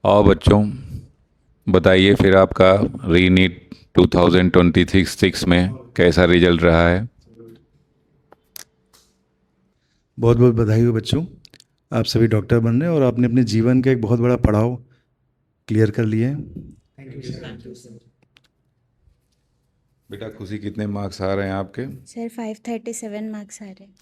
और बच्चों, बताइए फिर आपका रीनीट 2026 में कैसा रिजल्ट रहा है। बहुत बहुत बधाई हो बच्चों। आप सभी डॉक्टर बन रहे हैं और आपने अपने जीवन का एक बहुत बड़ा पड़ाव क्लियर कर लिया है। बेटा खुशी, कितने मार्क्स आ रहे हैं आपके? सर 537 मार्क्स आ रहे हैं।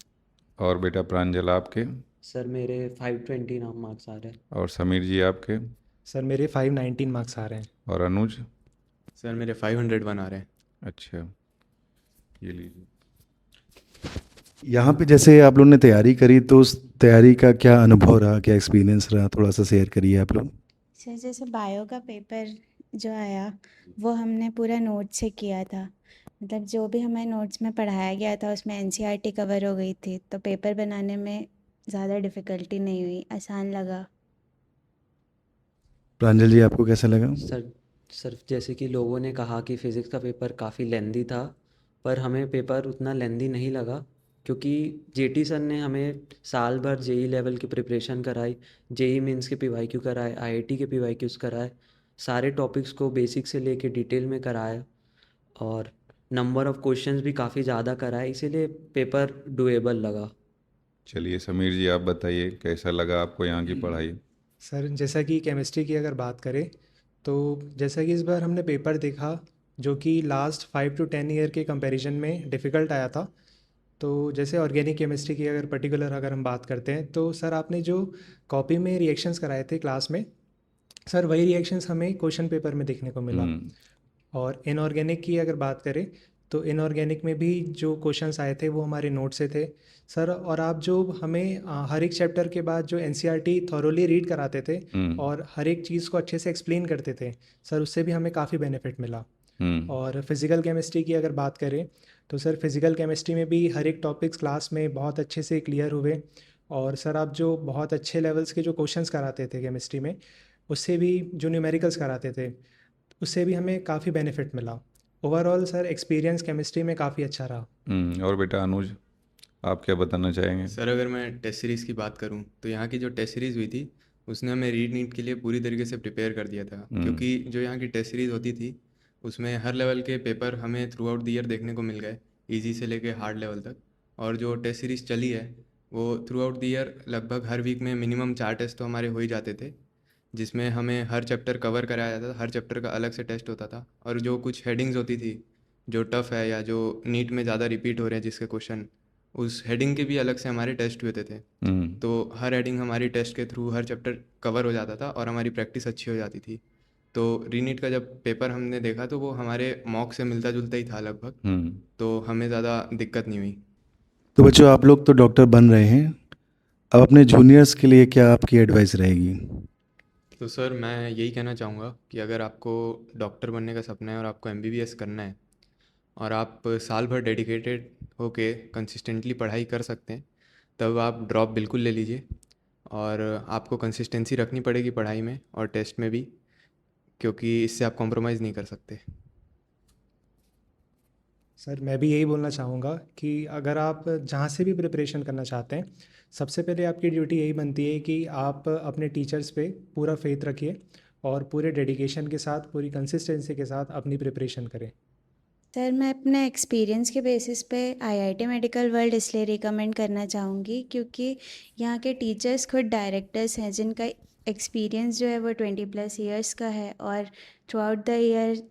और बेटा प्रांजल आपके? सर मेरे 520 नाम मार्क्स आ रहे हैं। और समीर जी आपके? सर मेरे 519 मार्क्स आ रहे हैं। और अनुज? सर मेरे 501 आ रहे हैं। अच्छा, ये लीजिए। यहाँ पे जैसे आप लोगों ने तैयारी करी तो उस तैयारी का क्या अनुभव रहा, क्या एक्सपीरियंस रहा, थोड़ा सा शेयर करिए आप लोग। सर जैसे बायो का पेपर जो आया वो हमने पूरा नोट से किया था। मतलब जो भी हमें नोट्स में पढ़ाया गया था उसमें एनसीईआरटी कवर हो गई थी, तो पेपर बनाने में ज़्यादा डिफ़िकल्टी नहीं हुई, आसान लगा। प्रांजल जी आपको कैसा लगा? सर जैसे कि लोगों ने कहा कि फ़िज़िक्स का पेपर काफ़ी लेंदी था, पर हमें पेपर उतना लेंदी नहीं लगा, क्योंकि जेटी सर ने हमें साल भर जेई लेवल की प्रिपरेशन कराई, जेई मेंस के पीवाईक्यू कराए, आईआईटी के पीवाईक्यूज़ कराए, सारे टॉपिक्स को बेसिक से लेके डिटेल में कराया, और नंबर ऑफ़ क्वेश्चंस भी काफ़ी ज़्यादा कराए, इसीलिए पेपर डुएबल लगा। चलिए समीर जी, आप बताइए कैसा लगा आपको यहाँ की पढ़ाई। सर जैसा कि केमिस्ट्री की अगर बात करें तो जैसा कि इस बार हमने पेपर देखा जो कि लास्ट 5 to 10 ईयर के कंपैरिजन में डिफ़िकल्ट आया था। तो जैसे ऑर्गेनिक केमिस्ट्री की अगर पर्टिकुलर अगर हम बात करते हैं तो सर आपने जो कॉपी में रिएक्शंस कराए थे क्लास में, सर वही रिएक्शंस हमें क्वेश्चन पेपर में देखने को मिला। और इनऑर्गेनिक की अगर बात करें तो इनऑर्गेनिक में भी जो क्वेश्चंस आए थे वो हमारे नोट से थे सर। और आप जो हमें हर एक चैप्टर के बाद जो एनसीईआरटी थॉरोली रीड कराते थे और हर एक चीज़ को अच्छे से एक्सप्लेन करते थे सर, उससे भी हमें काफ़ी बेनिफिट मिला। और फिज़िकल केमिस्ट्री की अगर बात करें तो सर फिज़िकल केमिस्ट्री में भी हर एक टॉपिक्स क्लास में बहुत अच्छे से क्लियर हुए। और सर आप जो बहुत अच्छे लेवल्स के जो क्वेश्चंस कराते थे केमिस्ट्री में, उससे भी जो न्यूमेरिकल्स कराते थे उससे भी हमें काफ़ी बेनिफिट मिला। ओवरऑल सर एक्सपीरियंस केमिस्ट्री में काफ़ी अच्छा रहा। और बेटा अनुज, आप क्या बताना चाहेंगे? सर अगर मैं टेस्ट सीरीज़ की बात करूं तो यहाँ की जो टेस्ट सीरीज़ हुई थी उसने हमें रीड नीट के लिए पूरी तरीके से प्रिपेयर कर दिया था, क्योंकि जो यहाँ की टेस्ट सीरीज़ होती थी उसमें हर लेवल के पेपर हमें थ्रू आउट द ईयर देखने को मिल गए, इजी से लेके हार्ड लेवल तक। और जो टेस्ट सीरीज़ चली है वो थ्रू आउट द ईयर लगभग हर वीक में मिनिमम 4 टेस्ट तो हमारे हो ही जाते थे, जिसमें हमें हर चैप्टर कवर कराया जाता था, हर चैप्टर का अलग से टेस्ट होता था। और जो कुछ हेडिंग्स होती थी जो टफ़ है या जो नीट में ज़्यादा रिपीट हो रहे हैं जिसके क्वेश्चन, उस हेडिंग के भी अलग से हमारे टेस्ट हुए थे। तो हर हेडिंग हमारी टेस्ट के थ्रू हर चैप्टर कवर हो जाता था और हमारी प्रैक्टिस अच्छी हो जाती थी। तो रीनीट का जब पेपर हमने देखा तो वो हमारे मॉक से मिलता जुलता ही था लगभग, तो हमें ज़्यादा दिक्कत नहीं हुई। तो बच्चों आप लोग तो डॉक्टर बन रहे हैं, अब अपने जूनियर्स के लिए क्या आपकी एडवाइस रहेगी? तो सर मैं यही कहना चाहूँगा कि अगर आपको डॉक्टर बनने का सपना है और आपको एमबीबीएस करना है और आप साल भर डेडिकेटेड होके कंसिस्टेंटली पढ़ाई कर सकते हैं, तब आप ड्रॉप बिल्कुल ले लीजिए। और आपको कंसिस्टेंसी रखनी पड़ेगी पढ़ाई में और टेस्ट में भी, क्योंकि इससे आप कॉम्प्रोमाइज़ नहीं कर सकते। सर मैं भी यही बोलना चाहूँगा कि अगर आप जहाँ से भी प्रिपरेशन करना चाहते हैं, सबसे पहले आपकी ड्यूटी यही बनती है कि आप अपने टीचर्स पे पूरा फेथ रखिए और पूरे डेडिकेशन के साथ, पूरी कंसिस्टेंसी के साथ अपनी प्रिपरेशन करें। सर मैं अपने एक्सपीरियंस के बेसिस पे आईआईटी मेडिकल वर्ल्ड इसलिए रिकमेंड करना चाहूँगी क्योंकि यहाँ के टीचर्स खुद डायरेक्टर्स हैं जिनका एक्सपीरियंस जो है वो 20+ ईयर्स का है, और through out the year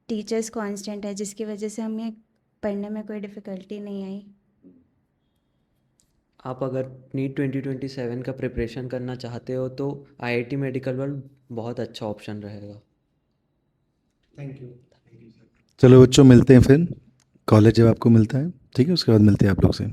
teachers constant है, जिसकी वजह से हमें पढ़ने में कोई डिफ़िकल्टी नहीं आई। आप अगर नीट 2027 का प्रिपरेशन करना चाहते हो तो आईआईटी मेडिकल वर्ल्ड बहुत अच्छा ऑप्शन रहेगा। Thank you. चलो बच्चों मिलते हैं फिर, कॉलेज जब आपको मिलता है, ठीक है, उसके बाद मिलते हैं आप लोग से।